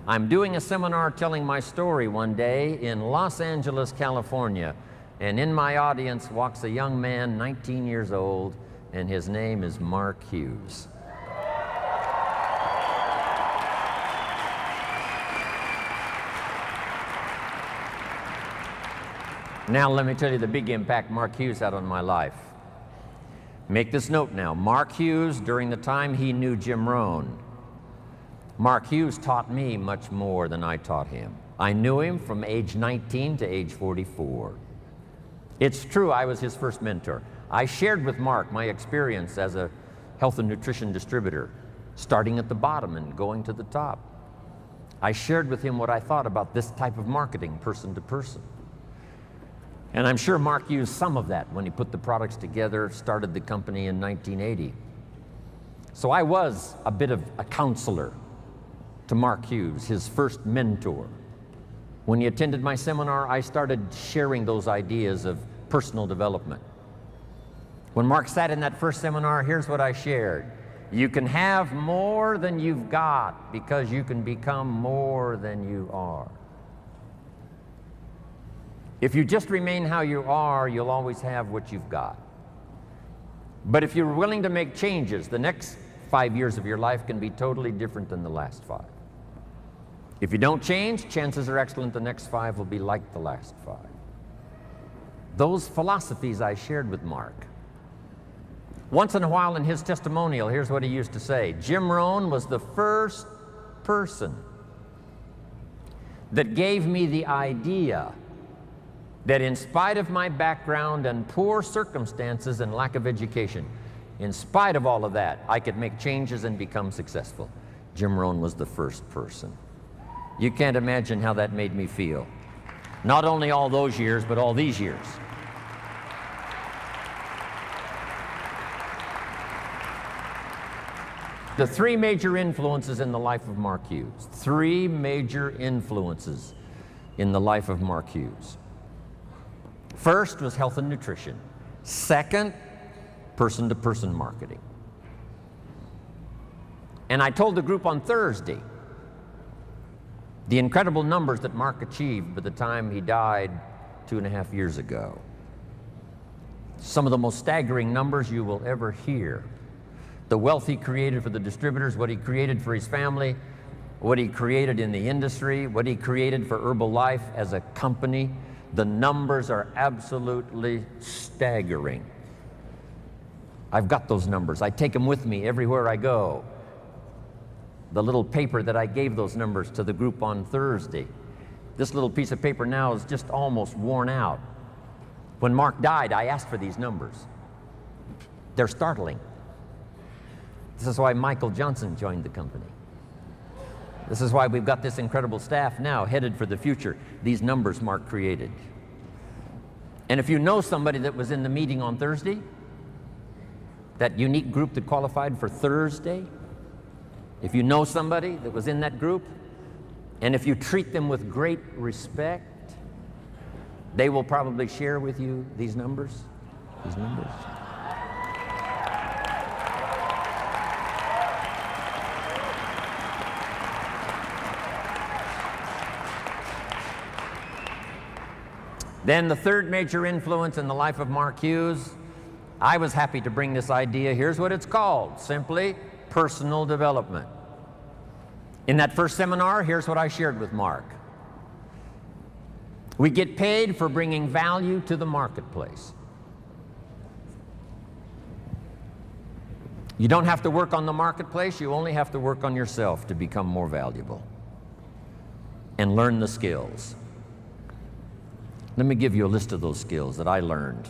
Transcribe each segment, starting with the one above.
I'm doing a seminar telling my story one day in Los Angeles, California, and in my audience walks a young man, 19 years old, and his name is Mark Hughes. Now let me tell you the big impact Mark Hughes had on my life. Make this note now. Mark Hughes, during the time he knew Jim Rohn, Mark Hughes taught me much more than I taught him. I knew him from age 19 to age 44. It's true, I was his first mentor. I shared with Mark my experience as a health and nutrition distributor, starting at the bottom and going to the top. I shared with him what I thought about this type of marketing, person to person. And I'm sure Mark used some of that when he put the products together, started the company in 1980. So I was a bit of a counselor to Mark Hughes, his first mentor. When he attended my seminar, I started sharing those ideas of personal development. When Mark sat in that first seminar, here's what I shared. You can have more than you've got because you can become more than you are. If you just remain how you are, you'll always have what you've got. But if you're willing to make changes, the next 5 years of your life can be totally different than the last 5. If you don't change, chances are excellent the next 5 will be like the last 5. Those philosophies I shared with Mark. Once in a while in his testimonial, here's what he used to say. Jim Rohn was the first person that gave me the idea that in spite of my background and poor circumstances and lack of education, in spite of all of that, I could make changes and become successful. Jim Rohn was the first person. You can't imagine how that made me feel. Not only all those years, but all these years. The 3 major influences in the life of Mark Hughes. 3 major influences in the life of Mark Hughes. First was health and nutrition. Second, person-to-person marketing. And I told the group on Thursday the incredible numbers that Mark achieved by the time he died 2.5 years ago. Some of the most staggering numbers you will ever hear. The wealth he created for the distributors, what he created for his family, what he created in the industry, what he created for Herbalife as a company. The numbers are absolutely staggering. I've got those numbers. I take them with me everywhere I go. The little paper that I gave those numbers to the group on Thursday. This little piece of paper now is just almost worn out. When Mark died, I asked for these numbers. They're startling. This is why Michael Johnson joined the company. This is why we've got this incredible staff now headed for the future. These numbers Mark created. And if you know somebody that was in the meeting on Thursday, that unique group that qualified for Thursday, if you know somebody that was in that group, and if you treat them with great respect, they will probably share with you these numbers. These numbers. Then the third major influence in the life of Mark Hughes, I was happy to bring this idea. Here's what it's called, simply personal development. In that first seminar, here's what I shared with Mark. We get paid for bringing value to the marketplace. You don't have to work on the marketplace, you only have to work on yourself to become more valuable and learn the skills. Let me give you a list of those skills that I learned,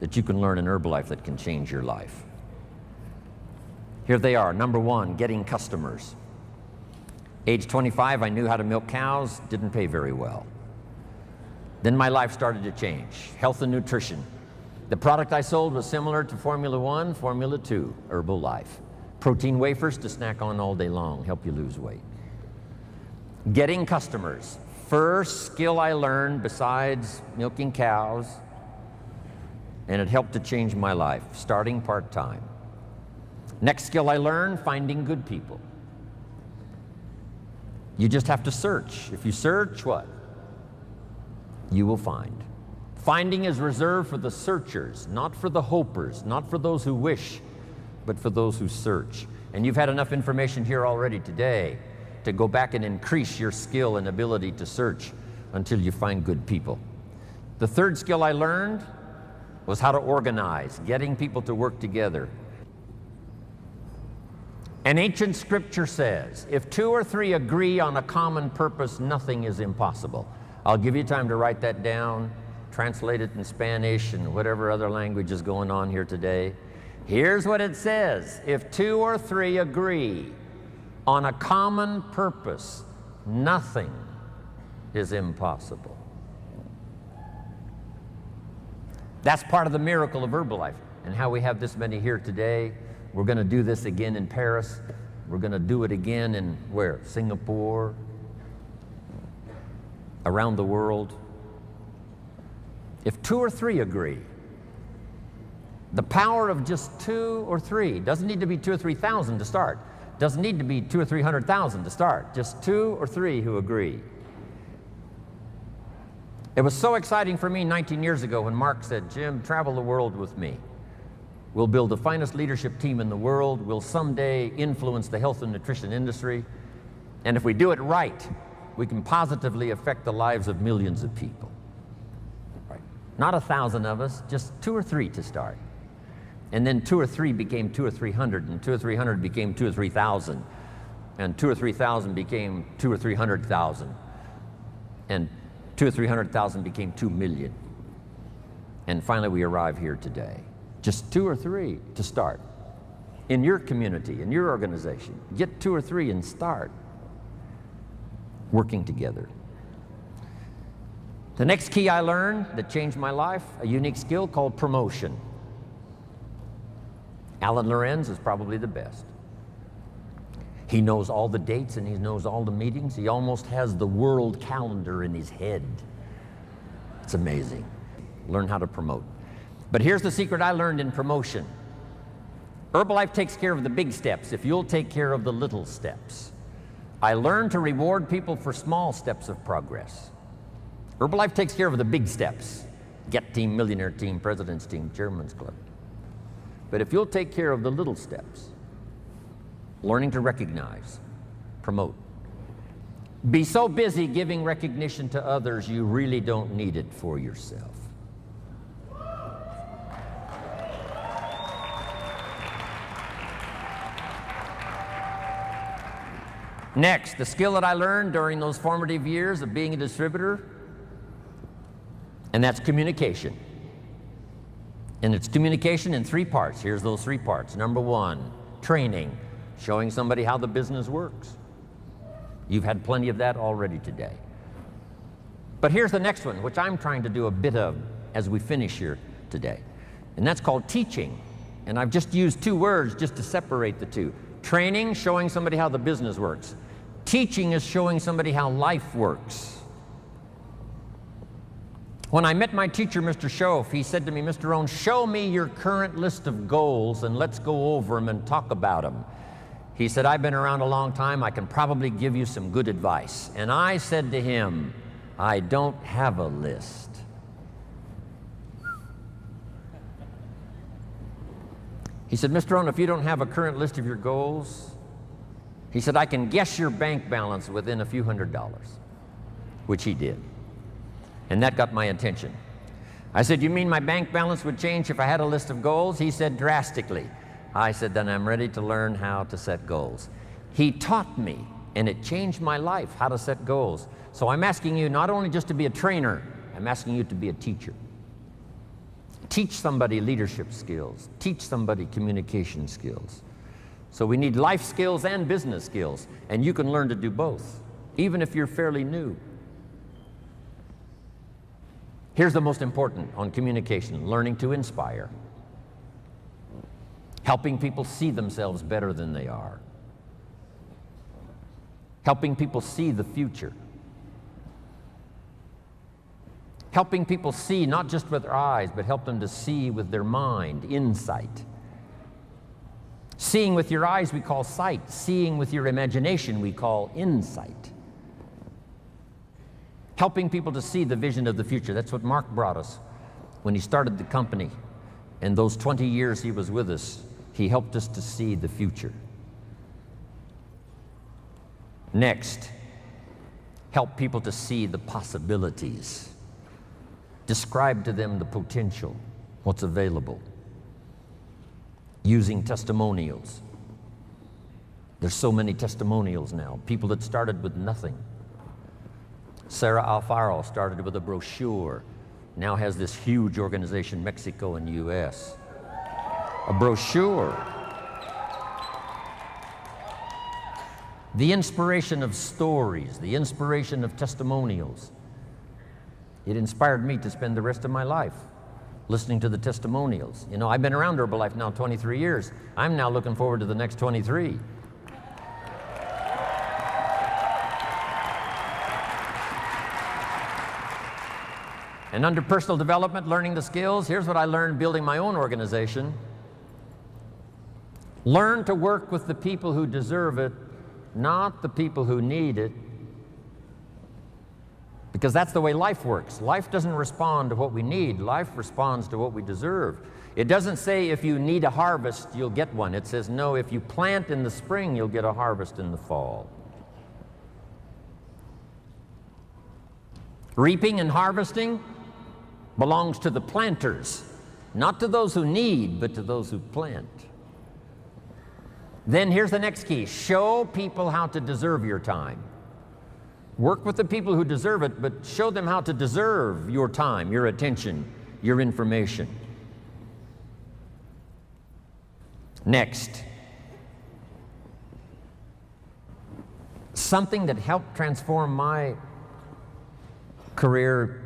that you can learn in Herbalife that can change your life. Here they are. Number 1, getting customers. Age 25, I knew how to milk cows, didn't pay very well. Then my life started to change. Health and nutrition. The product I sold was similar to Formula 1, Formula 2, Herbalife. Protein wafers to snack on all day long, help you lose weight. Getting customers. First skill I learned besides milking cows, and it helped to change my life, starting part-time. Next skill I learned, finding good people. You just have to search. If you search, what? You will find. Finding is reserved for the searchers, not for the hopers, not for those who wish, but for those who search. And you've had enough information here already today to go back and increase your skill and ability to search until you find good people. The third skill I learned was how to organize, getting people to work together. An ancient scripture says, if two or three agree on a common purpose, nothing is impossible. I'll give you time to write that down, translate it in Spanish and whatever other language is going on here today. Here's what it says: if two or three agree on a common purpose, nothing is impossible. That's part of the miracle of Herbalife and how we have this many here today. We're going to do this again in Paris. We're going to do it again in where? Singapore, around the world. If two or three agree, the power of just two or three, doesn't need to be 2,000 or 3,000 to start. Doesn't need to be 200,000 or 300,000 to start. Just two or three who agree. It was so exciting for me 19 years ago when Mark said, Jim, travel the world with me. We'll build the finest leadership team in the world. We'll someday influence the health and nutrition industry. And if we do it right, we can positively affect the lives of millions of people. Right? Not 1,000 of us, just 2 or 3 to start. And then 2 or 3 became 200 or 300, and 200 or 300 became 2,000 or 3,000, and 2,000 or 3,000 became 200 or 300,000, and 200 or 300,000 became 2 million. And finally we arrive here today. Just 2 or 3 to start. In your community, in your organization, get 2 or 3 and start working together. The next key I learned that changed my life, a unique skill called promotion. Alan Lorenz is probably the best. He knows all the dates and he knows all the meetings. He almost has the world calendar in his head. It's amazing. Learn how to promote. But here's the secret I learned in promotion. Herbalife takes care of the big steps if you'll take care of the little steps. I learned to reward people for small steps of progress. Herbalife takes care of the big steps. Get team, millionaire team, president's team, chairman's club. But if you'll take care of the little steps, learning to recognize, promote. Be so busy giving recognition to others, you really don't need it for yourself. Next, the skill that I learned during those formative years of being a distributor, and that's communication. And it's communication in 3 parts. Here's those 3 parts. Number 1, training, showing somebody how the business works. You've had plenty of that already today. But here's the next one, which I'm trying to do a bit of as we finish here today. And that's called teaching. And I've just used 2 words just to separate the 2. Training, showing somebody how the business works. Teaching is showing somebody how life works. When I met my teacher, Mr. Schoaf, he said to me, Mr. Rohn, show me your current list of goals and let's go over them and talk about them. He said, I've been around a long time, I can probably give you some good advice. And I said to him, I don't have a list. He said, Mr. Rohn, if you don't have a current list of your goals, he said, I can guess your bank balance within a few $100s, which he did. And that got my attention. I said, you mean my bank balance would change if I had a list of goals? He said, drastically. I said, then I'm ready to learn how to set goals. He taught me, and it changed my life, how to set goals. So I'm asking you not only just to be a trainer, I'm asking you to be a teacher. Teach somebody leadership skills. Teach somebody communication skills. So we need life skills and business skills, and you can learn to do both, even if you're fairly new. Here's the most important on communication, learning to inspire. Helping people see themselves better than they are. Helping people see the future. Helping people see not just with their eyes, but help them to see with their mind, insight. Seeing with your eyes we call sight. Seeing with your imagination we call insight. helping people to see the vision of the future. That's what Mark brought us when he started the company. And those 20 years he was with us, he helped us to see the future. Next, help people to see the possibilities. Describe to them the potential, what's available, using testimonials. There's so many testimonials now, people that started with nothing. Sarah Alfaro started with a brochure, now has this huge organization, Mexico and US. A brochure. The inspiration of stories, the inspiration of testimonials. It inspired me to spend the rest of my life listening to the testimonials. You know, I've been around Herbalife now 23 years. I'm now looking forward to the next 23. And under personal development, learning the skills, here's what I learned building my own organization. Learn to work with the people who deserve it, not the people who need it. Because that's the way life works. Life doesn't respond to what we need. Life responds to what we deserve. It doesn't say if you need a harvest, you'll get one. It says, no, if you plant in the spring, you'll get a harvest in the fall. Reaping and harvesting belongs to the planters, not to those who need, but to those who plant. Then here's the next key. Show people how to deserve your time. Work with the people who deserve it, but show them how to deserve your time, your attention, your information. Next, something that helped transform my career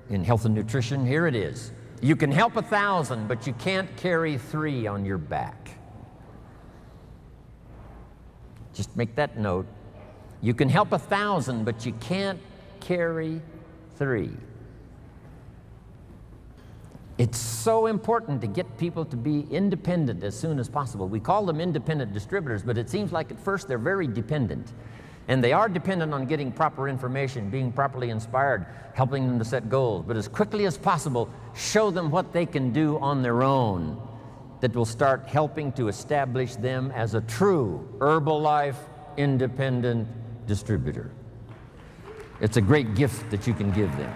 in health and nutrition, here it is. You can help 1,000, but you can't carry 3 on your back. Just make that note. You can help 1,000, but you can't carry 3. It's so important to get people to be independent as soon as possible. We call them independent distributors, but it seems like at first they're very dependent. And they are dependent on getting proper information, being properly inspired, helping them to set goals. But as quickly as possible, show them what they can do on their own that will start helping to establish them as a true Herbalife independent distributor. It's a great gift that you can give them.